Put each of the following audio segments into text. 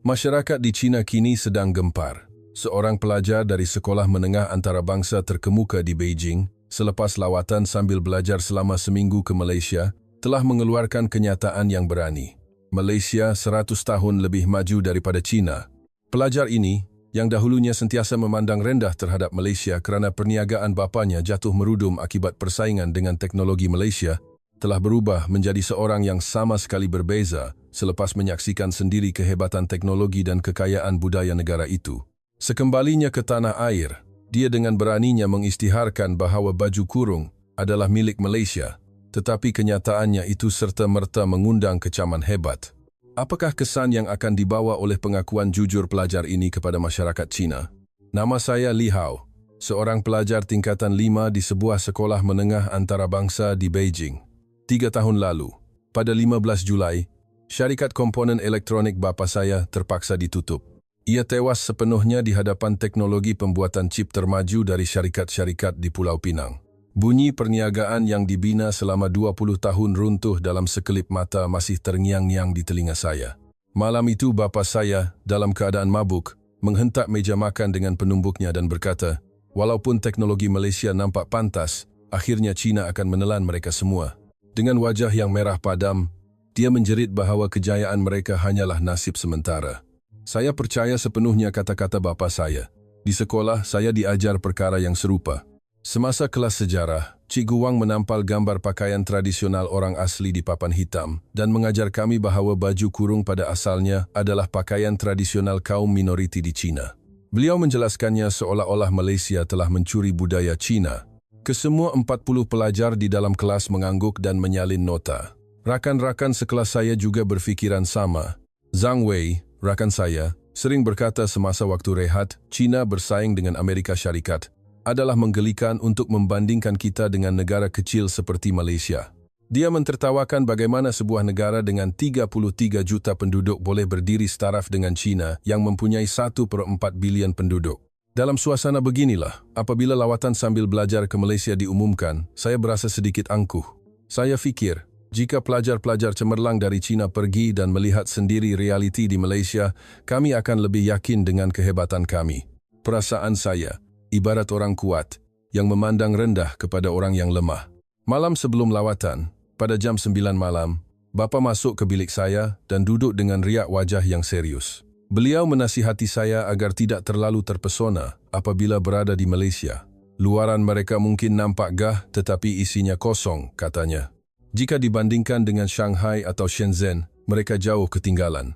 Masyarakat di China kini sedang gempar. Seorang pelajar dari sekolah menengah antarabangsa terkemuka di Beijing, selepas lawatan sambil belajar selama seminggu ke Malaysia, telah mengeluarkan kenyataan yang berani. Malaysia 100 tahun lebih maju daripada China. Pelajar ini, yang dahulunya sentiasa memandang rendah terhadap Malaysia kerana perniagaan bapanya jatuh merudum akibat persaingan dengan teknologi Malaysia, telah berubah menjadi seorang yang sama sekali berbeza selepas menyaksikan sendiri kehebatan teknologi dan kekayaan budaya negara itu. Sekembalinya ke tanah air, dia dengan beraninya mengisytiharkan bahawa baju kurung adalah milik Malaysia, tetapi kenyataannya itu serta-merta mengundang kecaman hebat. Apakah kesan yang akan dibawa oleh pengakuan jujur pelajar ini kepada masyarakat China? Nama saya Li Hao, seorang pelajar tingkatan 5 di sebuah sekolah menengah antarabangsa di Beijing. 3 tahun lalu, pada 15 Julai, syarikat komponen elektronik bapa saya terpaksa ditutup. Ia tewas sepenuhnya di hadapan teknologi pembuatan chip termaju dari syarikat-syarikat di Pulau Pinang. Bunyi perniagaan yang dibina selama 20 tahun runtuh dalam sekelip mata masih terngiang-ngiang di telinga saya. Malam itu bapa saya, dalam keadaan mabuk, menghentak meja makan dengan penumbuknya dan berkata, walaupun teknologi Malaysia nampak pantas, akhirnya China akan menelan mereka semua. Dengan wajah yang merah padam, dia menjerit bahawa kejayaan mereka hanyalah nasib sementara. Saya percaya sepenuhnya kata-kata bapa saya. Di sekolah, saya diajar perkara yang serupa. Semasa kelas sejarah, Cikgu Wang menampal gambar pakaian tradisional orang asli di papan hitam dan mengajar kami bahawa baju kurung pada asalnya adalah pakaian tradisional kaum minoriti di China. Beliau menjelaskannya seolah-olah Malaysia telah mencuri budaya China. Kesemua 40 pelajar di dalam kelas mengangguk dan menyalin nota. Rakan-rakan sekelas saya juga berfikiran sama. Zhang Wei, rakan saya, sering berkata semasa waktu rehat, China bersaing dengan Amerika Syarikat adalah menggelikan untuk membandingkan kita dengan negara kecil seperti Malaysia. Dia mentertawakan bagaimana sebuah negara dengan 33 juta penduduk boleh berdiri setaraf dengan China yang mempunyai 1/4 bilion penduduk. Dalam suasana beginilah, apabila lawatan sambil belajar ke Malaysia diumumkan, saya berasa sedikit angkuh. Saya fikir, jika pelajar-pelajar cemerlang dari China pergi dan melihat sendiri realiti di Malaysia, kami akan lebih yakin dengan kehebatan kami. Perasaan saya, ibarat orang kuat, yang memandang rendah kepada orang yang lemah. Malam sebelum lawatan, pada jam 9 malam, bapa masuk ke bilik saya dan duduk dengan riak wajah yang serius. Beliau menasihati saya agar tidak terlalu terpesona apabila berada di Malaysia. Luaran mereka mungkin nampak gah tetapi isinya kosong, katanya. Jika dibandingkan dengan Shanghai atau Shenzhen, mereka jauh ketinggalan.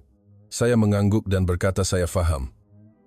Saya mengangguk dan berkata saya faham.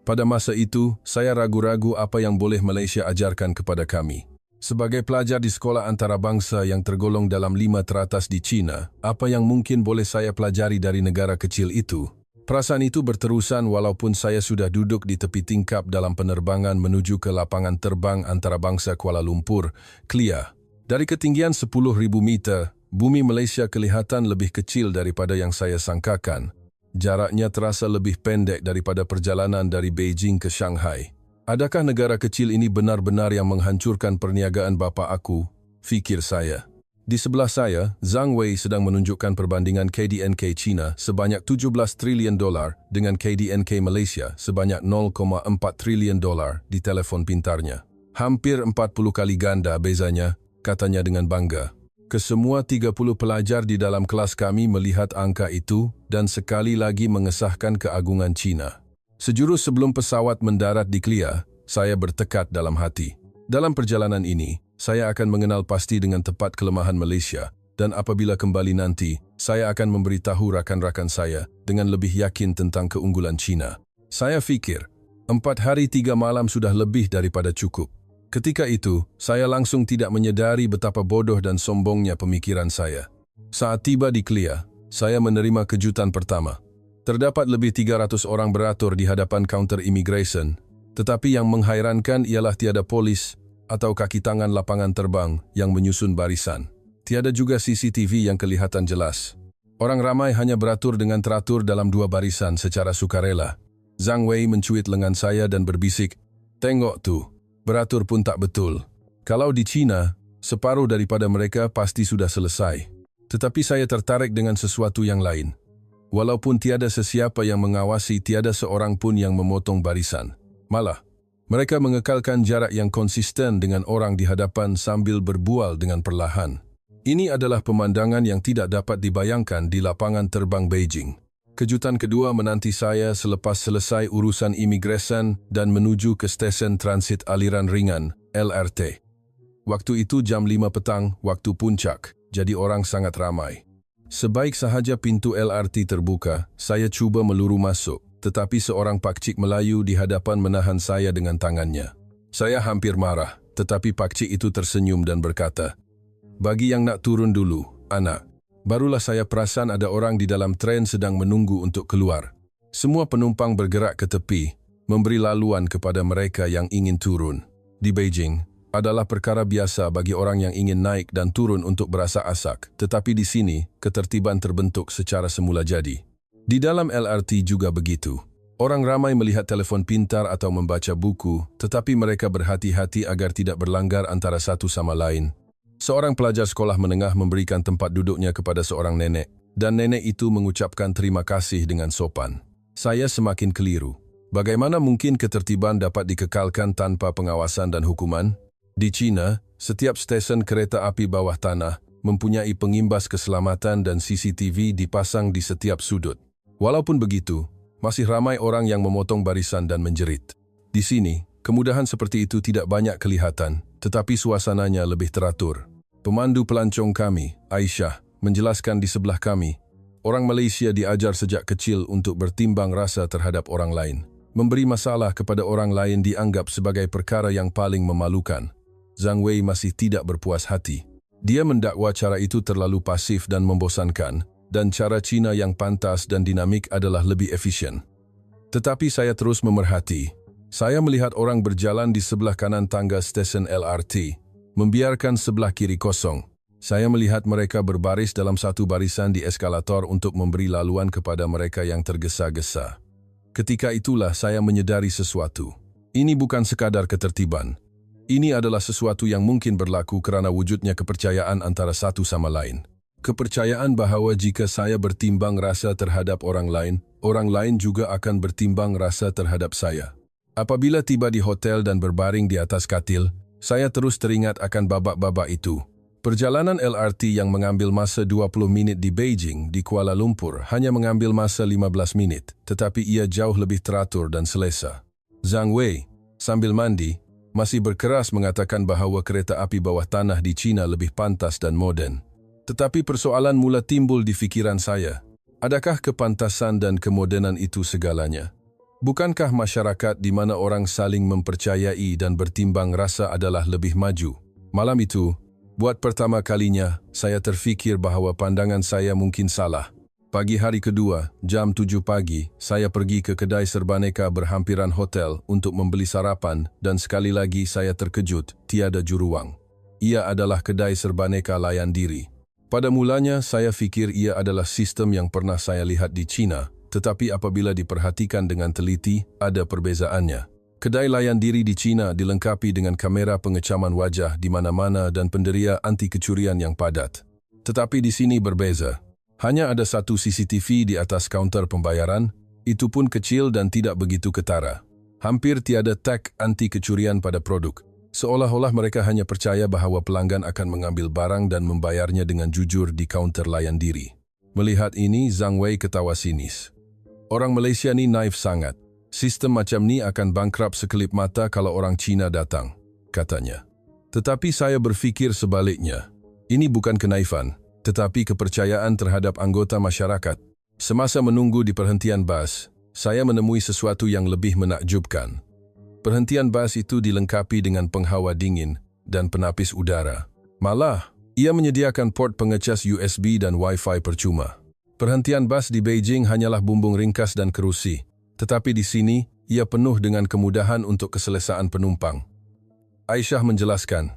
Pada masa itu, saya ragu-ragu apa yang boleh Malaysia ajarkan kepada kami. Sebagai pelajar di sekolah antarabangsa yang tergolong dalam 5 teratas di China, apa yang mungkin boleh saya pelajari dari negara kecil itu? Perasaan itu berterusan walaupun saya sudah duduk di tepi tingkap dalam penerbangan menuju ke lapangan terbang antarabangsa Kuala Lumpur, Kelia. Dari ketinggian 10.000 meter, bumi Malaysia kelihatan lebih kecil daripada yang saya sangkakan. Jaraknya terasa lebih pendek daripada perjalanan dari Beijing ke Shanghai. Adakah negara kecil ini benar-benar yang menghancurkan perniagaan bapa aku? Fikir saya. Di sebelah saya, Zhang Wei sedang menunjukkan perbandingan KDNK China sebanyak 17 triliun dolar dengan KDNK Malaysia sebanyak 0,4 triliun dolar di telefon pintarnya. Hampir 40 kali ganda bezanya, katanya dengan bangga. Kesemua 30 pelajar di dalam kelas kami melihat angka itu dan sekali lagi mengesahkan keagungan China. Sejurus sebelum pesawat mendarat di Kelia, saya bertekad dalam hati. Dalam perjalanan ini, saya akan mengenal pasti dengan tepat kelemahan Malaysia, dan apabila kembali nanti, saya akan memberitahu rakan-rakan saya dengan lebih yakin tentang keunggulan China. Saya fikir, 4 hari 3 malam sudah lebih daripada cukup. Ketika itu, saya langsung tidak menyedari betapa bodoh dan sombongnya pemikiran saya. Saat tiba di Kelia, saya menerima kejutan pertama. Terdapat lebih 300 orang beratur di hadapan kaunter imigresen, tetapi yang menghairankan ialah tiada polis atau kaki tangan lapangan terbang yang menyusun barisan. Tiada juga CCTV yang kelihatan jelas. Orang ramai hanya beratur dengan teratur dalam 2 barisan secara sukarela. Zhang Wei mencuit lengan saya dan berbisik, "Tengok tu, beratur pun tak betul. Kalau di China, separuh daripada mereka pasti sudah selesai." Tetapi saya tertarik dengan sesuatu yang lain. Walaupun tiada sesiapa yang mengawasi, tiada seorang pun yang memotong barisan. Malah, mereka mengekalkan jarak yang konsisten dengan orang di hadapan sambil berbual dengan perlahan. Ini adalah pemandangan yang tidak dapat dibayangkan di lapangan terbang Beijing. Kejutan kedua menanti saya selepas selesai urusan imigresen dan menuju ke stesen transit aliran ringan, LRT. Waktu itu jam 5 petang, waktu puncak, jadi orang sangat ramai. Sebaik sahaja pintu LRT terbuka, saya cuba meluru masuk, tetapi seorang pakcik Melayu di hadapan menahan saya dengan tangannya. Saya hampir marah, tetapi pakcik itu tersenyum dan berkata, "Bagi yang nak turun dulu, anak." Barulah saya perasan ada orang di dalam tren sedang menunggu untuk keluar. Semua penumpang bergerak ke tepi, memberi laluan kepada mereka yang ingin turun. Di Beijing, adalah perkara biasa bagi orang yang ingin naik dan turun untuk berasak-asak, tetapi di sini, ketertiban terbentuk secara semula jadi. Di dalam LRT juga begitu. Orang ramai melihat telefon pintar atau membaca buku, tetapi mereka berhati-hati agar tidak berlanggar antara satu sama lain. Seorang pelajar sekolah menengah memberikan tempat duduknya kepada seorang nenek, dan nenek itu mengucapkan terima kasih dengan sopan. Saya semakin keliru. Bagaimana mungkin ketertiban dapat dikekalkan tanpa pengawasan dan hukuman? Di China, setiap stesen kereta api bawah tanah mempunyai pengimbas keselamatan dan CCTV dipasang di setiap sudut. Walaupun begitu, masih ramai orang yang memotong barisan dan menjerit. Di sini, kemudahan seperti itu tidak banyak kelihatan, tetapi suasananya lebih teratur. Pemandu pelancong kami, Aisyah, menjelaskan di sebelah kami, orang Malaysia diajar sejak kecil untuk bertimbang rasa terhadap orang lain. Memberi masalah kepada orang lain dianggap sebagai perkara yang paling memalukan. Zhang Wei masih tidak berpuas hati. Dia mendakwa cara itu terlalu pasif dan membosankan, dan cara Cina yang pantas dan dinamik adalah lebih efisien. Tetapi saya terus memerhati. Saya melihat orang berjalan di sebelah kanan tangga stesen LRT, membiarkan sebelah kiri kosong. Saya melihat mereka berbaris dalam satu barisan di eskalator untuk memberi laluan kepada mereka yang tergesa-gesa. Ketika itulah saya menyadari sesuatu. Ini bukan sekadar ketertiban. Ini adalah sesuatu yang mungkin berlaku kerana wujudnya kepercayaan antara satu sama lain. Kepercayaan bahawa jika saya bertimbang rasa terhadap orang lain juga akan bertimbang rasa terhadap saya. Apabila tiba di hotel dan berbaring di atas katil, saya terus teringat akan babak-babak itu. Perjalanan LRT yang mengambil masa 20 minit di Beijing di Kuala Lumpur hanya mengambil masa 15 minit, tetapi ia jauh lebih teratur dan selesa. Zhang Wei, sambil mandi, masih berkeras mengatakan bahawa kereta api bawah tanah di China lebih pantas dan moden. Tetapi persoalan mula timbul di fikiran saya. Adakah kepantasan dan kemodenan itu segalanya? Bukankah masyarakat di mana orang saling mempercayai dan bertimbang rasa adalah lebih maju? Malam itu, buat pertama kalinya, saya terfikir bahawa pandangan saya mungkin salah. Pagi hari kedua, jam 7 pagi, saya pergi ke kedai serbaneka berhampiran hotel untuk membeli sarapan dan sekali lagi saya terkejut, tiada juruang. Ia adalah kedai serbaneka layan diri. Pada mulanya, saya fikir ia adalah sistem yang pernah saya lihat di China, tetapi apabila diperhatikan dengan teliti, ada perbezaannya. Kedai layan diri di China dilengkapi dengan kamera pengecaman wajah di mana-mana dan penderia anti kecurian yang padat. Tetapi di sini berbeza. Hanya ada satu CCTV di atas kaunter pembayaran, itu pun kecil dan tidak begitu ketara. Hampir tiada tag anti kecurian pada produk. Seolah-olah mereka hanya percaya bahawa pelanggan akan mengambil barang dan membayarnya dengan jujur di kaunter layan diri. Melihat ini, Zhang Wei ketawa sinis. Orang Malaysia ni naif sangat. Sistem macam ni akan bangkrut sekelip mata kalau orang Cina datang, katanya. Tetapi saya berfikir sebaliknya. Ini bukan kenaifan, tetapi kepercayaan terhadap anggota masyarakat. Semasa menunggu di perhentian bas, saya menemui sesuatu yang lebih menakjubkan. Perhentian bas itu dilengkapi dengan penghawa dingin dan penapis udara. Malah, ia menyediakan port pengecas USB dan Wi-Fi percuma. Perhentian bas di Beijing hanyalah bumbung ringkas dan kerusi, tetapi di sini, ia penuh dengan kemudahan untuk keselesaan penumpang. Aisyah menjelaskan,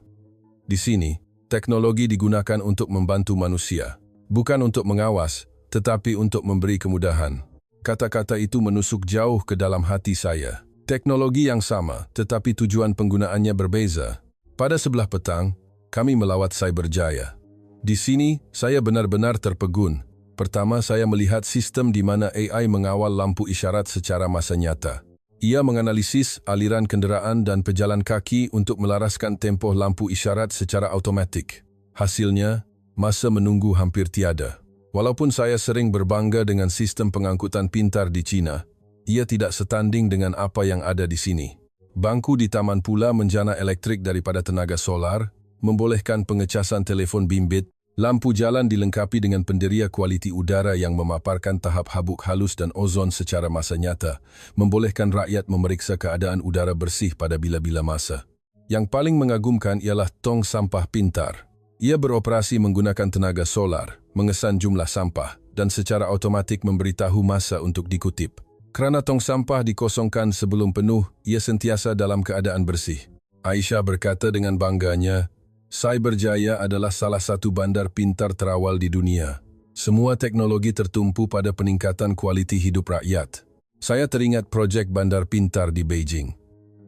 di sini, teknologi digunakan untuk membantu manusia, bukan untuk mengawas, tetapi untuk memberi kemudahan. Kata-kata itu menusuk jauh ke dalam hati saya. Teknologi yang sama, tetapi tujuan penggunaannya berbeza. Pada sebelah petang, kami melawat Cyberjaya. Di sini, saya benar-benar terpegun. Pertama, saya melihat sistem di mana AI mengawal lampu isyarat secara masa nyata. Ia menganalisis aliran kenderaan dan pejalan kaki untuk melaraskan tempoh lampu isyarat secara automatik. Hasilnya, masa menunggu hampir tiada. Walaupun saya sering berbangga dengan sistem pengangkutan pintar di China, ia tidak setanding dengan apa yang ada di sini. Bangku di taman pula menjana elektrik daripada tenaga solar, membolehkan pengecasan telefon bimbit. Lampu jalan dilengkapi dengan penderia kualiti udara yang memaparkan tahap habuk halus dan ozon secara masa nyata, membolehkan rakyat memeriksa keadaan udara bersih pada bila-bila masa. Yang paling mengagumkan ialah tong sampah pintar. Ia beroperasi menggunakan tenaga solar, mengesan jumlah sampah, dan secara automatik memberitahu masa untuk dikutip. Kerana tong sampah dikosongkan sebelum penuh, ia sentiasa dalam keadaan bersih. Aisyah berkata dengan bangganya, Cyberjaya adalah salah satu bandar pintar terawal di dunia. Semua teknologi tertumpu pada peningkatan kualiti hidup rakyat. Saya teringat projek bandar pintar di Beijing.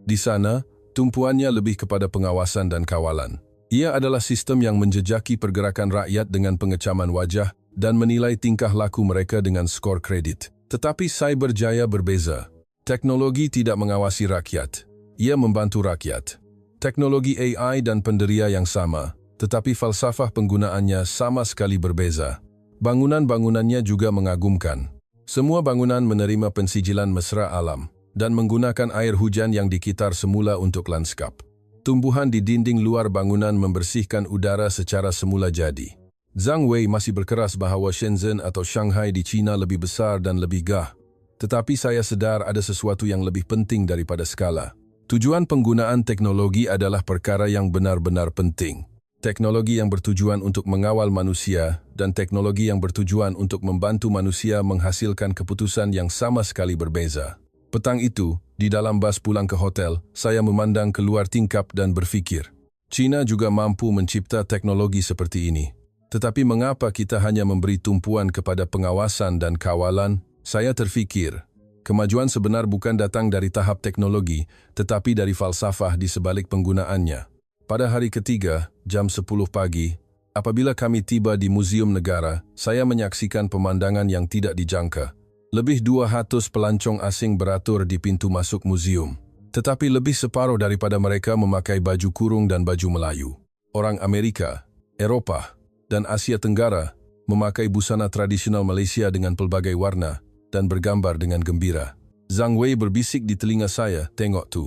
Di sana, tumpuannya lebih kepada pengawasan dan kawalan. Ia adalah sistem yang menjejaki pergerakan rakyat dengan pengecaman wajah dan menilai tingkah laku mereka dengan skor kredit. Tetapi Cyberjaya berbeza. Teknologi tidak mengawasi rakyat. Ia membantu rakyat. Teknologi AI dan penderia yang sama, tetapi falsafah penggunaannya sama sekali berbeza. Bangunan-bangunannya juga mengagumkan. Semua bangunan menerima pensijilan mesra alam dan menggunakan air hujan yang dikitar semula untuk lanskap. Tumbuhan di dinding luar bangunan membersihkan udara secara semula jadi. Zhang Wei masih berkeras bahawa Shenzhen atau Shanghai di China lebih besar dan lebih gah. Tetapi saya sedar ada sesuatu yang lebih penting daripada skala. Tujuan penggunaan teknologi adalah perkara yang benar-benar penting. Teknologi yang bertujuan untuk mengawal manusia dan teknologi yang bertujuan untuk membantu manusia menghasilkan keputusan yang sama sekali berbeza. Petang itu, di dalam bas pulang ke hotel, saya memandang keluar tingkap dan berfikir, China juga mampu mencipta teknologi seperti ini. Tetapi mengapa kita hanya memberi tumpuan kepada pengawasan dan kawalan? Saya terfikir, kemajuan sebenar bukan datang dari tahap teknologi, tetapi dari falsafah di sebalik penggunaannya. Pada hari ketiga, jam 10 pagi, apabila kami tiba di Museum Negara, saya menyaksikan pemandangan yang tidak dijangka. Lebih 200 pelancong asing beratur di pintu masuk museum. Tetapi lebih separuh daripada mereka memakai baju kurung dan baju Melayu. Orang Amerika, Eropah, dan Asia Tenggara memakai busana tradisional Malaysia dengan pelbagai warna dan bergambar dengan gembira. Zhang Wei berbisik di telinga saya, tengok tu.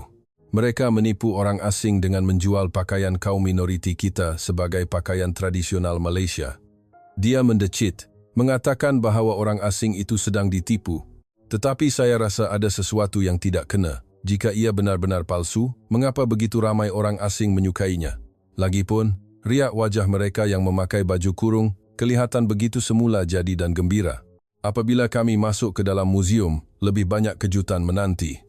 Mereka menipu orang asing dengan menjual pakaian kaum minoriti kita sebagai pakaian tradisional Malaysia. Dia mendecit, mengatakan bahawa orang asing itu sedang ditipu. Tetapi saya rasa ada sesuatu yang tidak kena. Jika ia benar-benar palsu, mengapa begitu ramai orang asing menyukainya? Lagipun, riak wajah mereka yang memakai baju kurung kelihatan begitu semula jadi dan gembira. Apabila kami masuk ke dalam museum, lebih banyak kejutan menanti.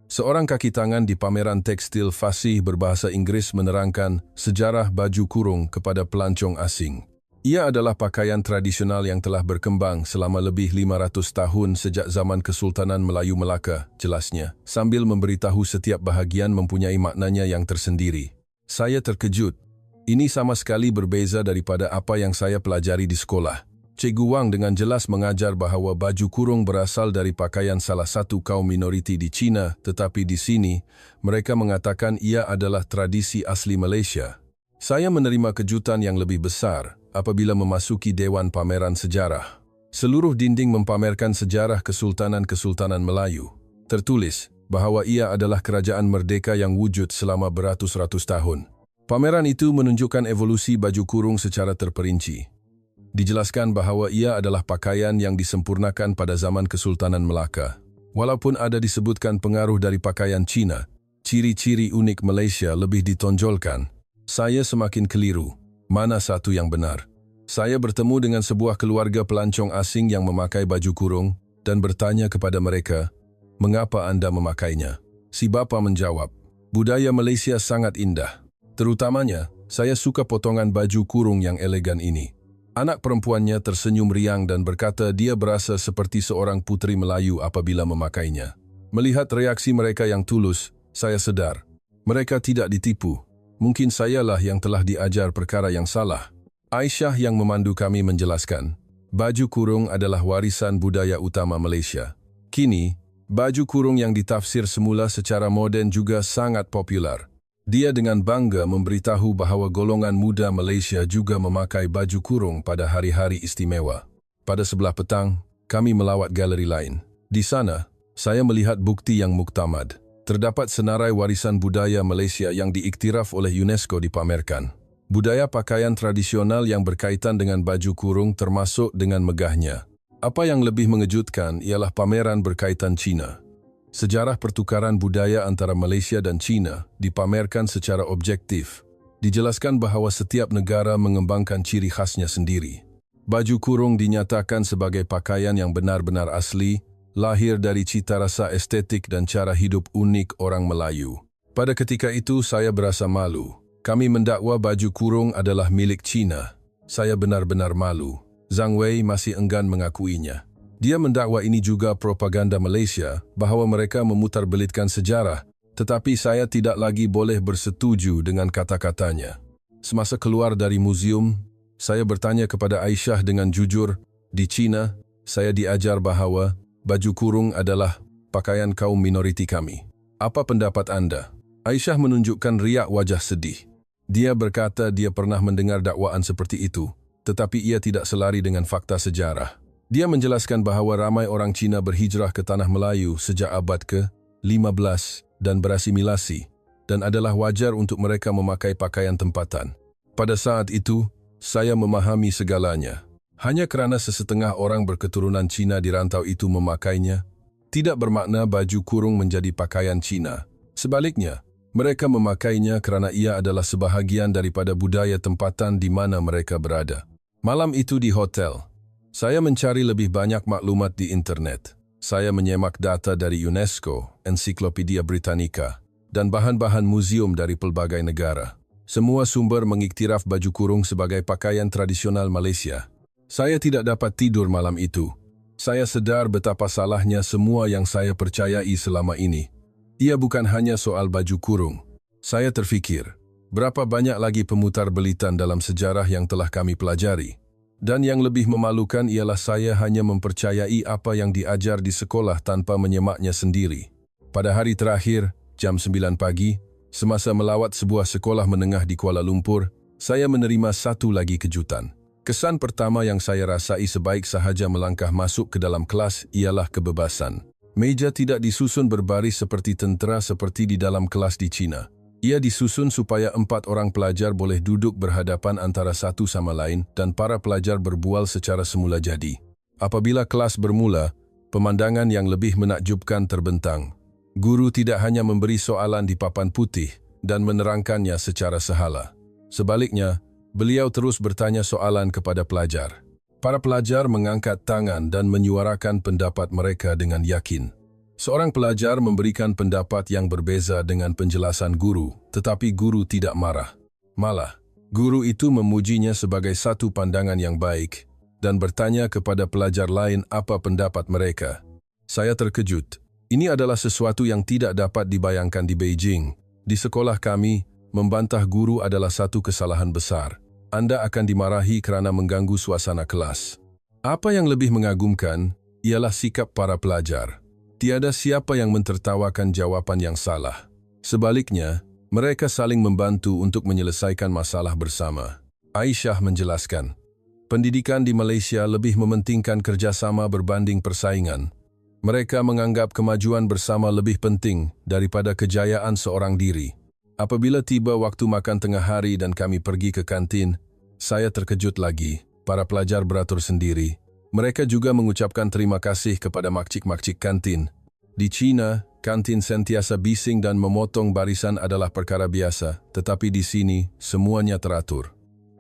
Seorang kaki tangan di pameran tekstil fasih berbahasa Inggeris menerangkan sejarah baju kurung kepada pelancong asing. Ia adalah pakaian tradisional yang telah berkembang selama lebih 500 tahun sejak zaman Kesultanan Melayu Melaka, jelasnya, sambil memberitahu setiap bahagian mempunyai maknanya yang tersendiri. Saya terkejut. Ini sama sekali berbeza daripada apa yang saya pelajari di sekolah. Cikgu Wang dengan jelas mengajar bahawa baju kurung berasal dari pakaian salah satu kaum minoriti di China, tetapi di sini, mereka mengatakan ia adalah tradisi asli Malaysia. Saya menerima kejutan yang lebih besar apabila memasuki Dewan Pameran Sejarah. Seluruh dinding mempamerkan sejarah Kesultanan-Kesultanan Melayu. Tertulis bahawa ia adalah kerajaan merdeka yang wujud selama beratus-ratus tahun. Pameran itu menunjukkan evolusi baju kurung secara terperinci. Dijelaskan bahawa ia adalah pakaian yang disempurnakan pada zaman Kesultanan Melaka. Walaupun ada disebutkan pengaruh dari pakaian Cina, ciri-ciri unik Malaysia lebih ditonjolkan. Saya semakin keliru. Mana satu yang benar? Saya bertemu dengan sebuah keluarga pelancong asing yang memakai baju kurung dan bertanya kepada mereka, mengapa anda memakainya? Si bapa menjawab, budaya Malaysia sangat indah. Terutamanya, saya suka potongan baju kurung yang elegan ini. Anak perempuannya tersenyum riang dan berkata dia berasa seperti seorang puteri Melayu apabila memakainya. Melihat reaksi mereka yang tulus, saya sedar. Mereka tidak ditipu. Mungkin sayalah yang telah diajar perkara yang salah. Aisyah yang memandu kami menjelaskan, Baju kurung adalah warisan budaya utama Malaysia. Kini, baju kurung yang ditafsir semula secara moden juga sangat popular. Dia dengan bangga memberitahu bahawa golongan muda Malaysia juga memakai baju kurung pada hari-hari istimewa. Pada sebelah petang, kami melawat galeri lain. Di sana, saya melihat bukti yang muktamad. Terdapat senarai warisan budaya Malaysia yang diiktiraf oleh UNESCO dipamerkan. Budaya pakaian tradisional yang berkaitan dengan baju kurung termasuk dengan megahnya. Apa yang lebih mengejutkan ialah pameran berkaitan Cina. Sejarah pertukaran budaya antara Malaysia dan China dipamerkan secara objektif. Dijelaskan bahawa setiap negara mengembangkan ciri khasnya sendiri. Baju kurung dinyatakan sebagai pakaian yang benar-benar asli, lahir dari cita rasa estetik dan cara hidup unik orang Melayu. Pada ketika itu saya berasa malu. Kami mendakwa baju kurung adalah milik China. Saya benar-benar malu. Zhang Wei masih enggan mengakuinya. Dia mendakwa ini juga propaganda Malaysia bahawa mereka memutarbelitkan sejarah, tetapi saya tidak lagi boleh bersetuju dengan kata-katanya. Semasa keluar dari muzium, saya bertanya kepada Aisyah dengan jujur, di China, saya diajar bahawa baju kurung adalah pakaian kaum minoriti kami. Apa pendapat Anda? Aisyah menunjukkan riak wajah sedih. Dia berkata dia pernah mendengar dakwaan seperti itu, tetapi ia tidak selari dengan fakta sejarah. Dia menjelaskan bahawa ramai orang Cina berhijrah ke Tanah Melayu sejak abad ke-15 dan berasimilasi, dan adalah wajar untuk mereka memakai pakaian tempatan. Pada saat itu, saya memahami segalanya. Hanya kerana sesetengah orang berketurunan Cina di rantau itu memakainya, tidak bermakna baju kurung menjadi pakaian Cina. Sebaliknya, mereka memakainya kerana ia adalah sebahagian daripada budaya tempatan di mana mereka berada. Malam itu di hotel, saya mencari lebih banyak maklumat di internet. Saya menyemak data dari UNESCO, Ensiklopedia Britannica, dan bahan-bahan muzium dari pelbagai negara. Semua sumber mengiktiraf baju kurung sebagai pakaian tradisional Malaysia. Saya tidak dapat tidur malam itu. Saya sedar betapa salahnya semua yang saya percayai selama ini. Ia bukan hanya soal baju kurung. Saya terfikir, berapa banyak lagi pemutarbelitan dalam sejarah yang telah kami pelajari. Dan yang lebih memalukan ialah saya hanya mempercayai apa yang diajar di sekolah tanpa menyemaknya sendiri. Pada hari terakhir, jam 9 pagi, semasa melawat sebuah sekolah menengah di Kuala Lumpur, saya menerima satu lagi kejutan. Kesan pertama yang saya rasai sebaik sahaja melangkah masuk ke dalam kelas ialah kebebasan. Meja tidak disusun berbaris seperti tentera seperti di dalam kelas di China. Ia disusun supaya 4 orang pelajar boleh duduk berhadapan antara satu sama lain dan para pelajar berbual secara semula jadi. Apabila kelas bermula, pemandangan yang lebih menakjubkan terbentang. Guru tidak hanya memberi soalan di papan putih dan menerangkannya secara sehala. Sebaliknya, beliau terus bertanya soalan kepada pelajar. Para pelajar mengangkat tangan dan menyuarakan pendapat mereka dengan yakin. Seorang pelajar memberikan pendapat yang berbeza dengan penjelasan guru, tetapi guru tidak marah. Malah, guru itu memujinya sebagai satu pandangan yang baik dan bertanya kepada pelajar lain apa pendapat mereka. Saya terkejut. Ini adalah sesuatu yang tidak dapat dibayangkan di Beijing. Di sekolah kami, membantah guru adalah satu kesalahan besar. Anda akan dimarahi kerana mengganggu suasana kelas. Apa yang lebih mengagumkan ialah sikap para pelajar. Tiada siapa yang mentertawakan jawapan yang salah. Sebaliknya, mereka saling membantu untuk menyelesaikan masalah bersama. Aisyah menjelaskan, pendidikan di Malaysia lebih mementingkan kerjasama berbanding persaingan. Mereka menganggap kemajuan bersama lebih penting daripada kejayaan seorang diri. Apabila tiba waktu makan tengah hari dan kami pergi ke kantin, saya terkejut lagi. Para pelajar beratur sendiri. Mereka juga mengucapkan terima kasih kepada makcik-makcik kantin. Di China, kantin sentiasa bising dan memotong barisan adalah perkara biasa, tetapi di sini semuanya teratur.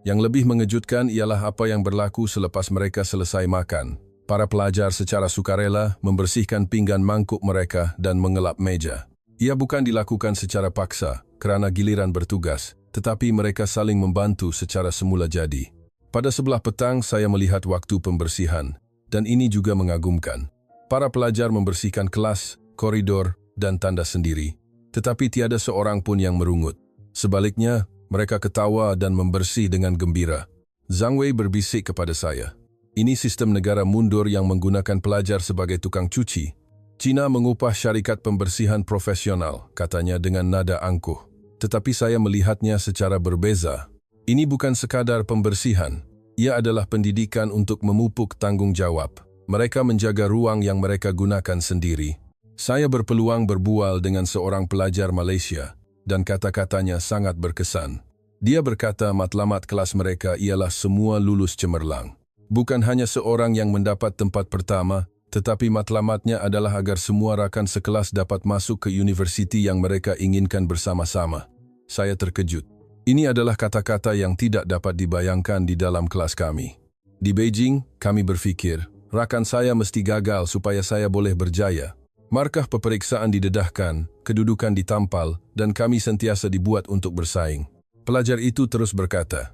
Yang lebih mengejutkan ialah apa yang berlaku selepas mereka selesai makan. Para pelajar secara sukarela membersihkan pinggan mangkuk mereka dan mengelap meja. Ia bukan dilakukan secara paksa kerana giliran bertugas, tetapi mereka saling membantu secara semula jadi. Pada sebelah petang saya melihat waktu pembersihan, dan ini juga mengagumkan. Para pelajar membersihkan kelas, koridor, dan tanda sendiri, tetapi tiada seorang pun yang merungut. Sebaliknya, mereka ketawa dan membersih dengan gembira. Zhang Wei berbisik kepada saya. Ini sistem negara mundur yang menggunakan pelajar sebagai tukang cuci. Cina mengupah syarikat pembersihan profesional, katanya dengan nada angkuh. Tetapi saya melihatnya secara berbeza. Ini bukan sekadar pembersihan. Ia adalah pendidikan untuk memupuk tanggung jawab. Mereka menjaga ruang yang mereka gunakan sendiri. Saya berpeluang berbual dengan seorang pelajar Malaysia, dan kata-katanya sangat berkesan. Dia berkata matlamat kelas mereka ialah semua lulus cemerlang. Bukan hanya seorang yang mendapat tempat pertama, tetapi matlamatnya adalah agar semua rakan sekelas dapat masuk ke universiti yang mereka inginkan bersama-sama. Saya terkejut. Ini adalah kata-kata yang tidak dapat dibayangkan di dalam kelas kami. Di Beijing, kami berfikir, rakan saya mesti gagal supaya saya boleh berjaya. Markah peperiksaan didedahkan, kedudukan ditampal, dan kami sentiasa dibuat untuk bersaing. Pelajar itu terus berkata,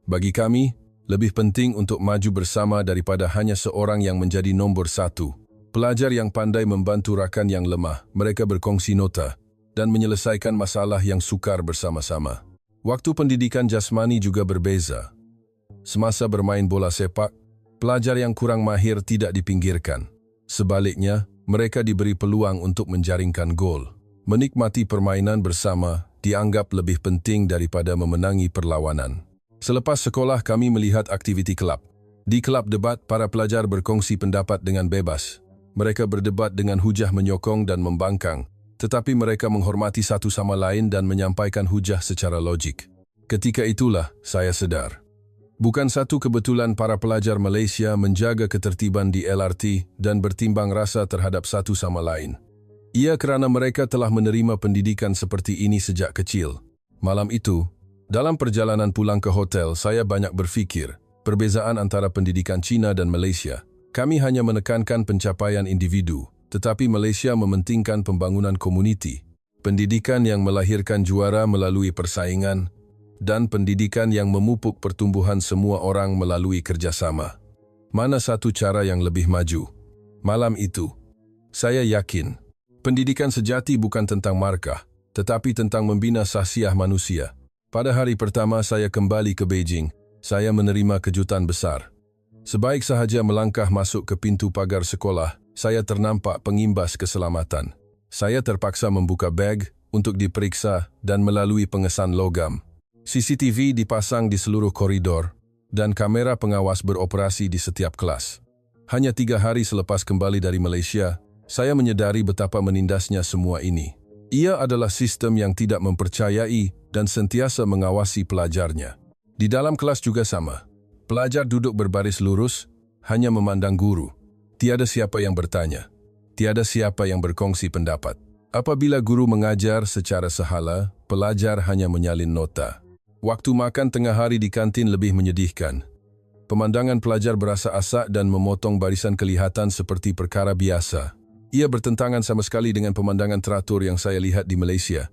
bagi kami, lebih penting untuk maju bersama daripada hanya seorang yang menjadi nombor satu. Pelajar yang pandai membantu rakan yang lemah, mereka berkongsi nota, dan menyelesaikan masalah yang sukar bersama-sama. Waktu pendidikan jasmani juga berbeza. Semasa bermain bola sepak, pelajar yang kurang mahir tidak dipinggirkan. Sebaliknya, mereka diberi peluang untuk menjaringkan gol. Menikmati permainan bersama dianggap lebih penting daripada memenangi perlawanan. Selepas sekolah kami melihat aktiviti kelab. Di kelab debat, para pelajar berkongsi pendapat dengan bebas. Mereka berdebat dengan hujah menyokong dan membangkang, tetapi mereka menghormati satu sama lain dan menyampaikan hujah secara logik. Ketika itulah saya sedar. Bukan satu kebetulan para pelajar Malaysia menjaga ketertiban di LRT dan bertimbang rasa terhadap satu sama lain. Ia kerana mereka telah menerima pendidikan seperti ini sejak kecil. Malam itu, dalam perjalanan pulang ke hotel, saya banyak berfikir, perbezaan antara pendidikan Cina dan Malaysia. Kami hanya menekankan pencapaian individu, tetapi Malaysia mementingkan pembangunan komuniti, pendidikan yang melahirkan juara melalui persaingan, dan pendidikan yang memupuk pertumbuhan semua orang melalui kerjasama. Mana satu cara yang lebih maju? Malam itu, saya yakin, pendidikan sejati bukan tentang markah, tetapi tentang membina sahsiah manusia. Pada hari pertama saya kembali ke Beijing, saya menerima kejutan besar. Sebaik sahaja melangkah masuk ke pintu pagar sekolah, saya ternampak pengimbas keselamatan. Saya terpaksa membuka beg untuk diperiksa dan melalui pengesan logam. CCTV dipasang di seluruh koridor, dan kamera pengawas beroperasi di setiap kelas. Hanya 3 hari selepas kembali dari Malaysia, saya menyadari betapa menindasnya semua ini. Ia adalah sistem yang tidak mempercayai dan sentiasa mengawasi pelajarnya. Di dalam kelas juga sama. Pelajar duduk berbaris lurus, hanya memandang guru. Tiada siapa yang bertanya. Tiada siapa yang berkongsi pendapat. Apabila guru mengajar secara sehala, pelajar hanya menyalin nota. Waktu makan tengah hari di kantin lebih menyedihkan. Pemandangan pelajar berasa asak dan memotong barisan kelihatan seperti perkara biasa. Ia bertentangan sama sekali dengan pemandangan teratur yang saya lihat di Malaysia.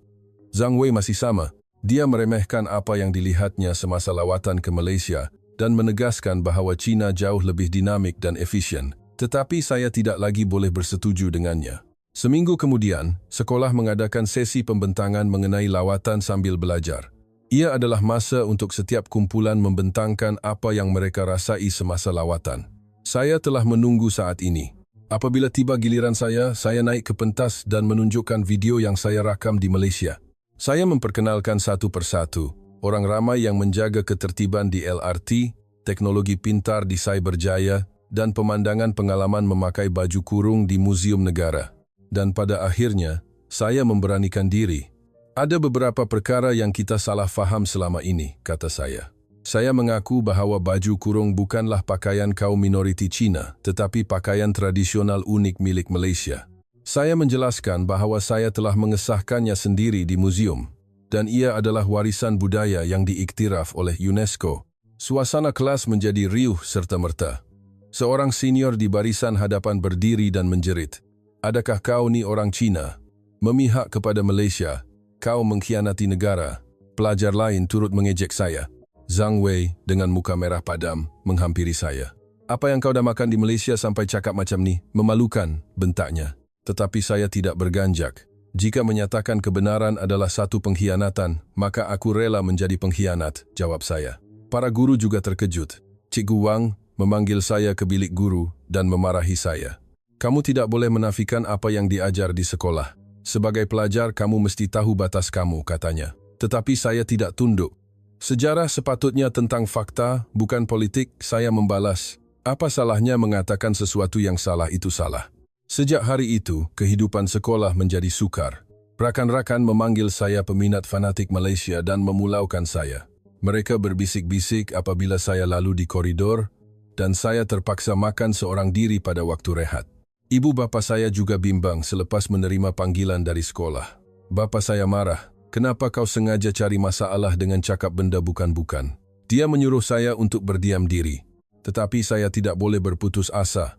Zhang Wei masih sama. Dia meremehkan apa yang dilihatnya semasa lawatan ke Malaysia dan menegaskan bahawa China jauh lebih dinamik dan efisien. Tetapi saya tidak lagi boleh bersetuju dengannya. Seminggu kemudian, sekolah mengadakan sesi pembentangan mengenai lawatan sambil belajar. Ia adalah masa untuk setiap kumpulan membentangkan apa yang mereka rasai semasa lawatan. Saya telah menunggu saat ini. Apabila tiba giliran saya naik ke pentas dan menunjukkan video yang saya rakam di Malaysia. Saya memperkenalkan satu persatu, orang ramai yang menjaga ketertiban di LRT, teknologi pintar di Cyberjaya, dan pemandangan pengalaman memakai baju kurung di Museum Negara. Dan pada akhirnya, saya memberanikan diri. Ada beberapa perkara yang kita salah faham selama ini, kata saya. Saya mengaku bahawa baju kurung bukanlah pakaian kaum minoriti Cina, tetapi pakaian tradisional unik milik Malaysia. Saya menjelaskan bahawa saya telah mengesahkannya sendiri di museum, dan ia adalah warisan budaya yang diiktiraf oleh UNESCO. Suasana kelas menjadi riuh serta-merta. Seorang senior di barisan hadapan berdiri dan menjerit, "Adakah kau ni orang Cina? Memihak kepada Malaysia, kau mengkhianati negara." Pelajar lain turut mengejek saya. Zhang Wei dengan muka merah padam menghampiri saya. "Apa yang kau dah makan di Malaysia sampai cakap macam ni? Memalukan," bentaknya. Tetapi saya tidak berganjak. Jika menyatakan kebenaran adalah satu pengkhianatan, maka aku rela menjadi pengkhianat, jawab saya. Para guru juga terkejut. "Cikgu Wang, memanggil saya ke bilik guru, dan memarahi saya. Kamu tidak boleh menafikan apa yang diajar di sekolah. Sebagai pelajar, kamu mesti tahu batas kamu, katanya. Tetapi saya tidak tunduk. Sejarah sepatutnya tentang fakta, bukan politik, saya membalas. Apa salahnya mengatakan sesuatu yang salah itu salah? Sejak hari itu, kehidupan sekolah menjadi sukar. Rakan-rakan memanggil saya peminat fanatik Malaysia dan memulaukan saya. Mereka berbisik-bisik apabila saya lalu di koridor, dan saya terpaksa makan seorang diri pada waktu rehat. Ibu bapa saya juga bimbang selepas menerima panggilan dari sekolah. Bapa saya marah, kenapa kau sengaja cari masalah dengan cakap benda bukan-bukan? Dia menyuruh saya untuk berdiam diri. Tetapi saya tidak boleh berputus asa.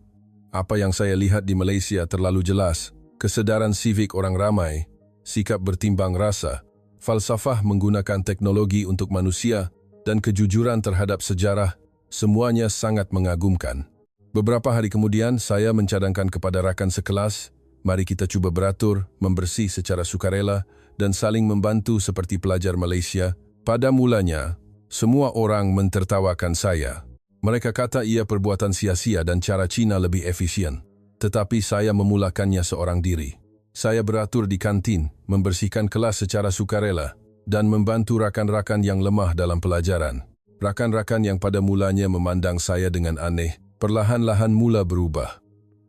Apa yang saya lihat di Malaysia terlalu jelas. Kesedaran sivik orang ramai, sikap bertimbang rasa, falsafah menggunakan teknologi untuk manusia, dan kejujuran terhadap sejarah, semuanya sangat mengagumkan. Beberapa hari kemudian, saya mencadangkan kepada rakan sekelas, mari kita cuba beratur, membersih secara sukarela, dan saling membantu seperti pelajar Malaysia. Pada mulanya, semua orang mentertawakan saya. Mereka kata ia perbuatan sia-sia dan cara Cina lebih efisien. Tetapi saya memulakannya seorang diri. Saya beratur di kantin, membersihkan kelas secara sukarela, dan membantu rakan-rakan yang lemah dalam pelajaran. Rakan-rakan yang pada mulanya memandang saya dengan aneh, perlahan-lahan mula berubah.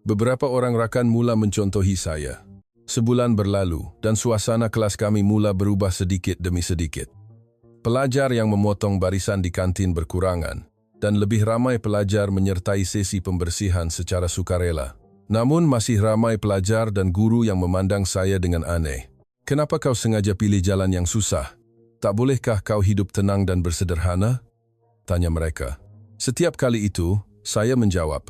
Beberapa orang rakan mula mencontohi saya. Sebulan berlalu, dan suasana kelas kami mula berubah sedikit demi sedikit. Pelajar yang memotong barisan di kantin berkurangan, dan lebih ramai pelajar menyertai sesi pembersihan secara sukarela. Namun masih ramai pelajar dan guru yang memandang saya dengan aneh. Kenapa kau sengaja pilih jalan yang susah? Tak bolehkah kau hidup tenang dan bersederhana? Tanya mereka. Setiap kali itu, saya menjawab,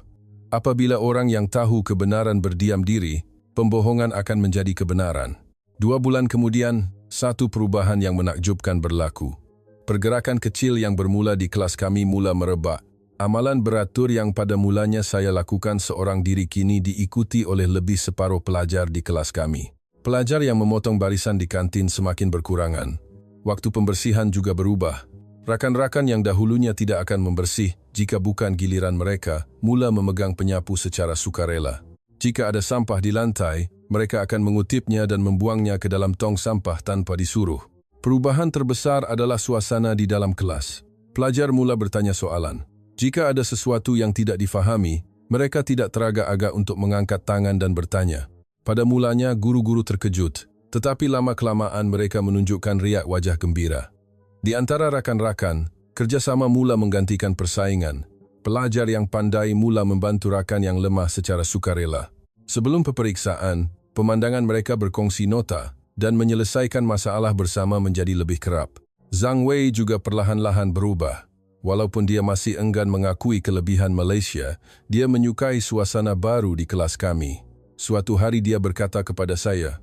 apabila orang yang tahu kebenaran berdiam diri, pembohongan akan menjadi kebenaran. 2 bulan kemudian, satu perubahan yang menakjubkan berlaku. Pergerakan kecil yang bermula di kelas kami mula merebak. Amalan beratur yang pada mulanya saya lakukan seorang diri kini diikuti oleh lebih separuh pelajar di kelas kami. Pelajar yang memotong barisan di kantin semakin berkurangan. Waktu pembersihan juga berubah. Rakan-rakan yang dahulunya tidak akan membersih jika bukan giliran mereka, mula memegang penyapu secara sukarela. Jika ada sampah di lantai, mereka akan mengutipnya dan membuangnya ke dalam tong sampah tanpa disuruh. Perubahan terbesar adalah suasana di dalam kelas. Pelajar mula bertanya soalan. Jika ada sesuatu yang tidak difahami, mereka tidak teragak-agak untuk mengangkat tangan dan bertanya. Pada mulanya, guru-guru terkejut, tetapi lama-kelamaan mereka menunjukkan riak wajah gembira. Di antara rakan-rakan, kerjasama mula menggantikan persaingan. Pelajar yang pandai mula membantu rakan yang lemah secara sukarela. Sebelum peperiksaan, pemandangan mereka berkongsi nota dan menyelesaikan masalah bersama menjadi lebih kerap. Zhang Wei juga perlahan-lahan berubah. Walaupun dia masih enggan mengakui kelebihan Malaysia, dia menyukai suasana baru di kelas kami. Suatu hari dia berkata kepada saya,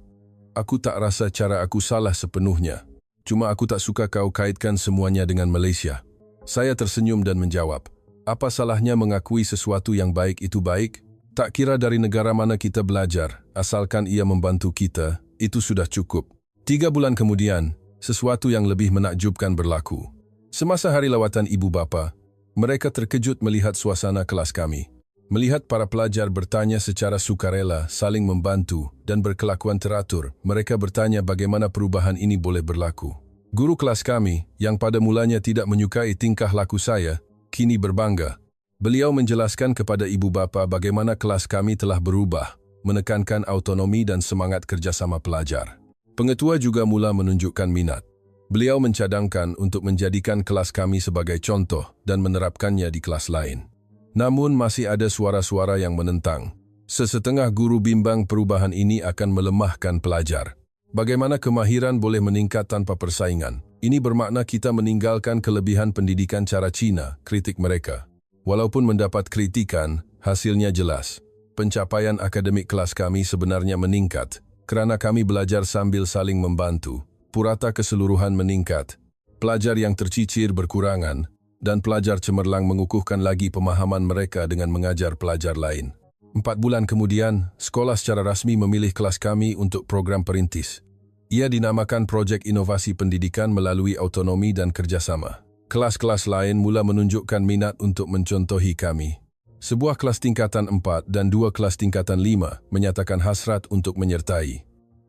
aku tak rasa cara aku salah sepenuhnya. Cuma aku tak suka kau kaitkan semuanya dengan Malaysia. Saya tersenyum dan menjawab, apa salahnya mengakui sesuatu yang baik itu baik? Tak kira dari negara mana kita belajar, asalkan ia membantu kita, itu sudah cukup. 3 bulan kemudian, sesuatu yang lebih menakjubkan berlaku. Semasa hari lawatan ibu bapa, mereka terkejut melihat suasana kelas kami. Melihat para pelajar bertanya secara sukarela, saling membantu, dan berkelakuan teratur, mereka bertanya bagaimana perubahan ini boleh berlaku. Guru kelas kami, yang pada mulanya tidak menyukai tingkah laku saya, kini berbangga. Beliau menjelaskan kepada ibu bapa bagaimana kelas kami telah berubah, menekankan autonomi dan semangat kerjasama pelajar. Pengetua juga mula menunjukkan minat. Beliau mencadangkan untuk menjadikan kelas kami sebagai contoh dan menerapkannya di kelas lain. Namun masih ada suara-suara yang menentang. Sesetengah guru bimbang perubahan ini akan melemahkan pelajar. Bagaimana kemahiran boleh meningkat tanpa persaingan? Ini bermakna kita meninggalkan kelebihan pendidikan cara Cina, kritik mereka. Walaupun mendapat kritikan, hasilnya jelas. Pencapaian akademik kelas kami sebenarnya meningkat, kerana kami belajar sambil saling membantu. Purata keseluruhan meningkat, pelajar yang tercicir berkurangan, dan pelajar cemerlang mengukuhkan lagi pemahaman mereka dengan mengajar pelajar lain. 4 bulan kemudian, sekolah secara rasmi memilih kelas kami untuk program perintis. Ia dinamakan Projek Inovasi Pendidikan melalui autonomi dan kerjasama. Kelas-kelas lain mula menunjukkan minat untuk mencontohi kami. Sebuah kelas tingkatan 4 dan 2 kelas tingkatan 5 menyatakan hasrat untuk menyertai.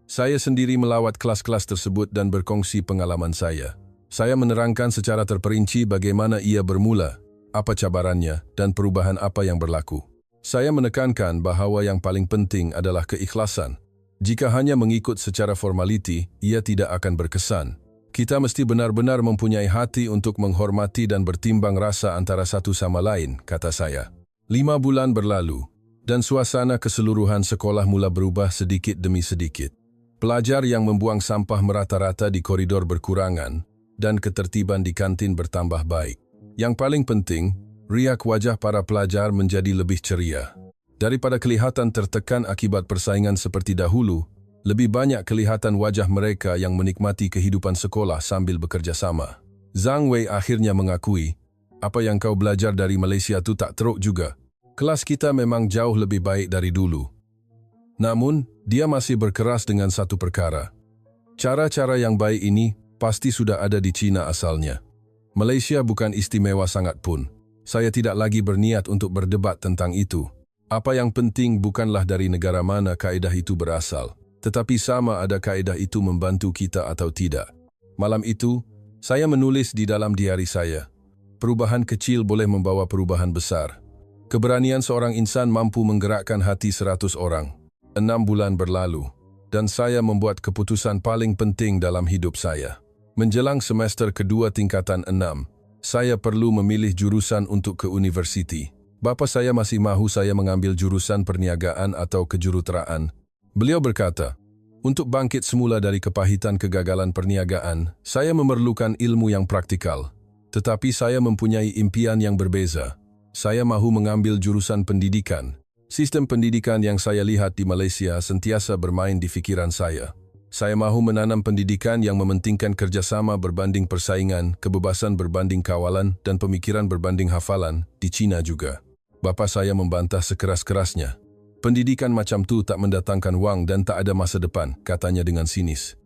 Saya sendiri melawat kelas-kelas tersebut dan berkongsi pengalaman saya. Saya menerangkan secara terperinci bagaimana ia bermula, apa cabarannya, dan perubahan apa yang berlaku. Saya menekankan bahawa yang paling penting adalah keikhlasan. Jika hanya mengikut secara formaliti, ia tidak akan berkesan. Kita mesti benar-benar mempunyai hati untuk menghormati dan bertimbang rasa antara satu sama lain, kata saya. 5 bulan berlalu, dan suasana keseluruhan sekolah mula berubah sedikit demi sedikit. Pelajar yang membuang sampah merata-rata di koridor berkurangan, dan ketertiban di kantin bertambah baik. Yang paling penting, riak wajah para pelajar menjadi lebih ceria. Daripada kelihatan tertekan akibat persaingan seperti dahulu, lebih banyak kelihatan wajah mereka yang menikmati kehidupan sekolah sambil bekerja sama. Zhang Wei akhirnya mengakui, apa yang kau belajar dari Malaysia tu tak teruk juga. Kelas kita memang jauh lebih baik dari dulu. Namun, dia masih berkeras dengan satu perkara. Cara-cara yang baik ini pasti sudah ada di China asalnya. Malaysia bukan istimewa sangat pun. Saya tidak lagi berniat untuk berdebat tentang itu. Apa yang penting bukanlah dari negara mana kaedah itu berasal, tetapi sama ada kaedah itu membantu kita atau tidak. Malam itu, saya menulis di dalam diari saya, perubahan kecil boleh membawa perubahan besar. Keberanian seorang insan mampu menggerakkan hati 100 orang. 6 bulan berlalu, dan saya membuat keputusan paling penting dalam hidup saya. Menjelang semester kedua tingkatan 6, saya perlu memilih jurusan untuk ke universiti. Bapa saya masih mahu saya mengambil jurusan perniagaan atau kejuruteraan. Beliau berkata, untuk bangkit semula dari kepahitan kegagalan perniagaan, saya memerlukan ilmu yang praktikal. Tetapi saya mempunyai impian yang berbeza. Saya mahu mengambil jurusan pendidikan. Sistem pendidikan yang saya lihat di Malaysia sentiasa bermain di fikiran saya. Saya mahu menanam pendidikan yang mementingkan kerjasama berbanding persaingan, kebebasan berbanding kawalan, dan pemikiran berbanding hafalan, di China juga. Bapa saya membantah sekeras-kerasnya. Pendidikan macam tu tak mendatangkan wang dan tak ada masa depan, katanya dengan sinis.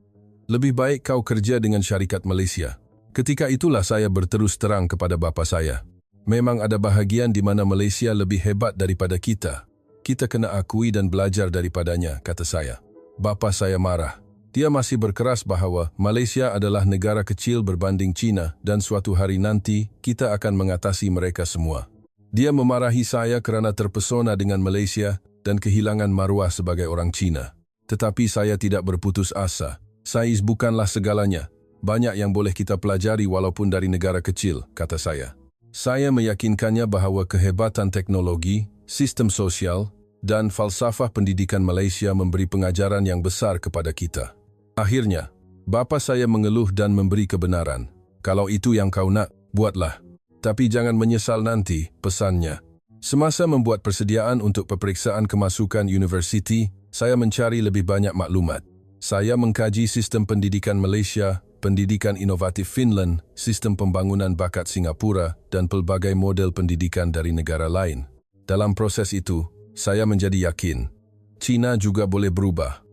Lebih baik kau kerja dengan syarikat Malaysia. Ketika itulah saya berterus terang kepada bapa saya. Memang ada bahagian di mana Malaysia lebih hebat daripada kita. Kita kena akui dan belajar daripadanya, kata saya. Bapa saya marah. Dia masih berkeras bahawa Malaysia adalah negara kecil berbanding China dan suatu hari nanti kita akan mengatasi mereka semua. Dia memarahi saya kerana terpesona dengan Malaysia dan kehilangan maruah sebagai orang Cina. Tetapi saya tidak berputus asa. Saiz bukanlah segalanya. Banyak yang boleh kita pelajari walaupun dari negara kecil, kata saya. Saya meyakinkannya bahawa kehebatan teknologi, sistem sosial, dan falsafah pendidikan Malaysia memberi pengajaran yang besar kepada kita. Akhirnya, bapa saya mengeluh dan memberi kebenaran. Kalau itu yang kau nak, buatlah. Tapi jangan menyesal nanti, pesannya. Semasa membuat persediaan untuk peperiksaan kemasukan universiti, saya mencari lebih banyak maklumat. Saya mengkaji sistem pendidikan Malaysia, pendidikan inovatif Finland, sistem pembangunan bakat Singapura, dan pelbagai model pendidikan dari negara lain. Dalam proses itu, saya menjadi yakin, China juga boleh berubah.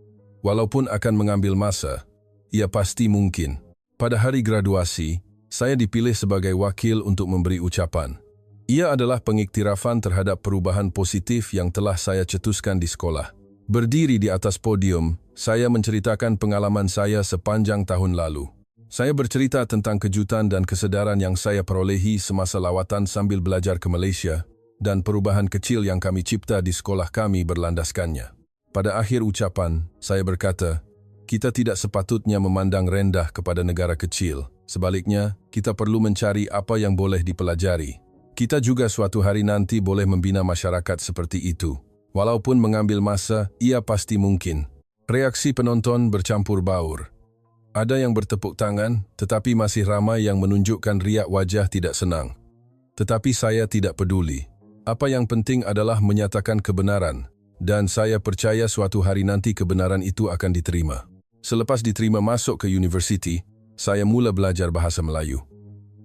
Walaupun akan mengambil masa, ia pasti mungkin. Pada hari graduasi, saya dipilih sebagai wakil untuk memberi ucapan. Ia adalah pengiktirafan terhadap perubahan positif yang telah saya cetuskan di sekolah. Berdiri di atas podium, saya menceritakan pengalaman saya sepanjang tahun lalu. Saya bercerita tentang kejutan dan kesedaran yang saya perolehi semasa lawatan sambil belajar ke Malaysia dan perubahan kecil yang kami cipta di sekolah kami berlandaskannya. Pada akhir ucapan, saya berkata, kita tidak sepatutnya memandang rendah kepada negara kecil. Sebaliknya, kita perlu mencari apa yang boleh dipelajari. Kita juga suatu hari nanti boleh membina masyarakat seperti itu. Walaupun mengambil masa, ia pasti mungkin. Reaksi penonton bercampur baur. Ada yang bertepuk tangan, tetapi masih ramai yang menunjukkan riak wajah tidak senang. Tetapi saya tidak peduli. Apa yang penting adalah menyatakan kebenaran, dan saya percaya suatu hari nanti kebenaran itu akan diterima. Selepas diterima masuk ke universiti, saya mula belajar bahasa Melayu.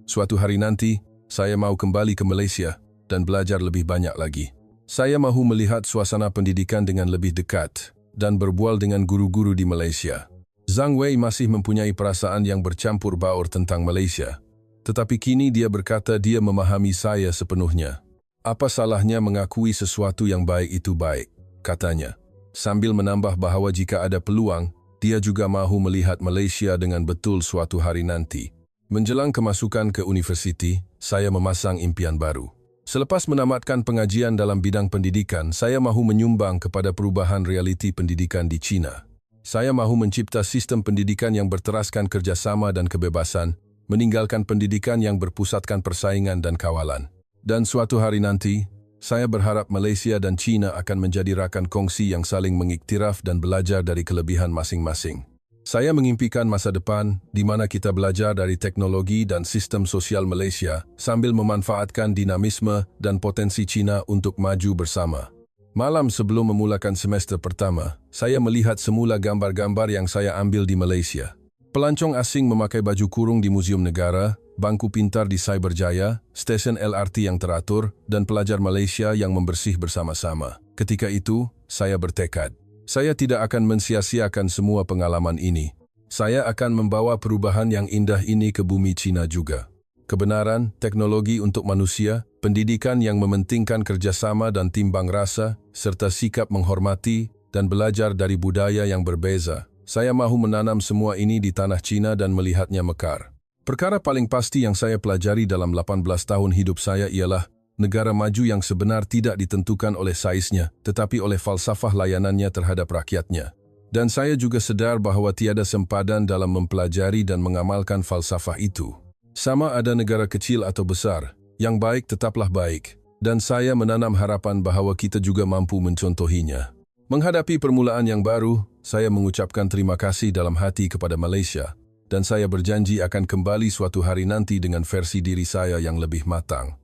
Suatu hari nanti, saya mau kembali ke Malaysia dan belajar lebih banyak lagi. Saya mahu melihat suasana pendidikan dengan lebih dekat dan berbual dengan guru-guru di Malaysia. Zhang Wei masih mempunyai perasaan yang bercampur baur tentang Malaysia. Tetapi kini dia berkata dia memahami saya sepenuhnya. Apa salahnya mengakui sesuatu yang baik itu baik, katanya. Sambil menambah bahwa jika ada peluang, dia juga mahu melihat Malaysia dengan betul suatu hari nanti. Menjelang kemasukan ke universiti, saya memasang impian baru. Selepas menamatkan pengajian dalam bidang pendidikan, saya mahu menyumbang kepada perubahan realiti pendidikan di China. Saya mahu mencipta sistem pendidikan yang berteraskan kerjasama dan kebebasan, meninggalkan pendidikan yang berpusatkan persaingan dan kawalan. Dan suatu hari nanti, saya berharap Malaysia dan China akan menjadi rakan kongsi yang saling mengiktiraf dan belajar dari kelebihan masing-masing. Saya mengimpikan masa depan di mana kita belajar dari teknologi dan sistem sosial Malaysia sambil memanfaatkan dinamisme dan potensi China untuk maju bersama. Malam sebelum memulakan semester pertama, saya melihat semula gambar-gambar yang saya ambil di Malaysia. Pelancong asing memakai baju kurung di Museum Negara, bangku pintar di Cyberjaya, stesen LRT yang teratur, dan pelajar Malaysia yang membersih bersama-sama. Ketika itu, saya bertekad. Saya tidak akan mensia-siakan semua pengalaman ini. Saya akan membawa perubahan yang indah ini ke bumi Cina juga. Kebenaran, teknologi untuk manusia, pendidikan yang mementingkan kerjasama dan timbang rasa, serta sikap menghormati dan belajar dari budaya yang berbeza. Saya mahu menanam semua ini di tanah Cina dan melihatnya mekar. Perkara paling pasti yang saya pelajari dalam 18 tahun hidup saya ialah negara maju yang sebenar tidak ditentukan oleh saiznya, tetapi oleh falsafah layanannya terhadap rakyatnya. Dan saya juga sedar bahwa tiada sempadan dalam mempelajari dan mengamalkan falsafah itu. Sama ada negara kecil atau besar, yang baik tetaplah baik. Dan saya menanam harapan bahwa kita juga mampu mencontohinya. Menghadapi permulaan yang baru, saya mengucapkan terima kasih dalam hati kepada Malaysia. Dan saya berjanji akan kembali suatu hari nanti dengan versi diri saya yang lebih matang.